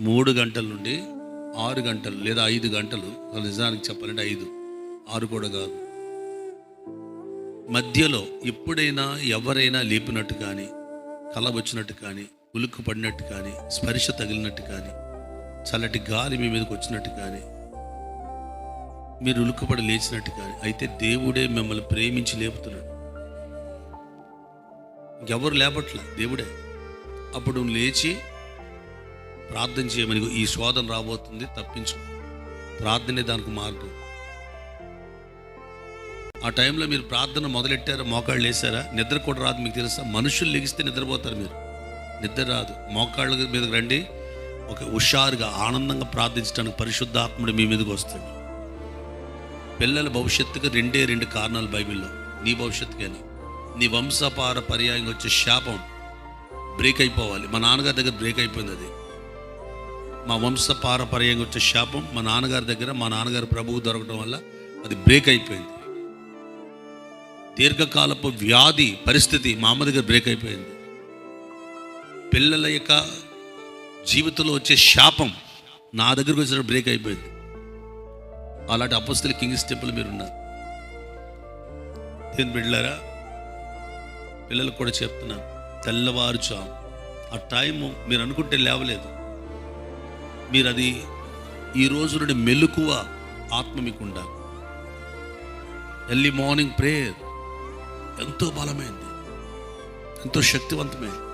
3 గంటల నుండి 6 గంటలు లేదా 5 గంటలు, నిజానికి చెప్పాలంటే 5, 6 కూడా కాదు, మధ్యలో ఎప్పుడైనా ఎవరైనా లేపినట్టు కానీ, కల వచ్చినట్టు కానీ, ఉలుక్కు పడినట్టు కానీ, స్పర్శ తగిలినట్టు కానీ, చల్లటి గాలి మీ మీదకి వచ్చినట్టు కానీ, మీరు ఉలుక్కుపడి లేచినట్టు కానీ అయితే దేవుడే మిమ్మల్ని ప్రేమించి లేపుతున్నాడు. ఎవరు లేపట్ల, దేవుడే. అప్పుడు నువ్వు లేచి ప్రార్థన చేయమని, ఈ శోధన రాబోతుంది, తప్పించు. ప్రార్థనే దానికి మార్గం. ఆ టైంలో మీరు ప్రార్థన మొదలెట్టారా, మోకాళ్ళు వేసారా, నిద్ర కూడా రాదు. మీకు తెలుసా, మనుషులు లెగిస్తే నిద్రపోతారు, మీరు నిద్ర రాదు. మోకాళ్ళ మీదకి రండి, ఒక హుషారుగా ఆనందంగా ప్రార్థించడానికి పరిశుద్ధాత్ముడు మీ మీదకి వస్తాడు. పిల్లల భవిష్యత్తుకు 2 కారణాలు బైబిల్లో. నీ భవిష్యత్తుకైనా, నీ వంశపార పర్యాయంగా వచ్చే శాపం బ్రేక్ అయిపోవాలి. మా నాన్నగారి దగ్గర బ్రేక్ అయిపోయింది అది. మా వంశపార పర్యాయంగా వచ్చే శాపం మా నాన్నగారి దగ్గర, మా నాన్నగారి ప్రభువు దొరకడం వల్ల అది బ్రేక్ అయిపోయింది. దీర్ఘకాలపు వ్యాధి పరిస్థితి మా అమ్మ దగ్గర బ్రేక్ అయిపోయింది. పిల్లల యొక్క జీవితంలో వచ్చే శాపం నా దగ్గరకు వచ్చిన బ్రేక్ అయిపోయింది. అలాంటి అపోస్తల కింగ్స్ టెంపుల్ మీరు ఉన్నారు. దేని బిడ్డలారా, పిల్లలకు కూడా చెప్తున్నాను, తెల్లవారుజాము ఆ టైము మీరు అనుకుంటే లేవలేదు. మీరు అది ఈ రోజు నుండి మెలకువ ఆత్మ మీకు ఉండాలి. ఎర్లీ మార్నింగ్ ప్రేయర్ ఎంతో బలమైంది, ఎంతో శక్తివంతమైంది.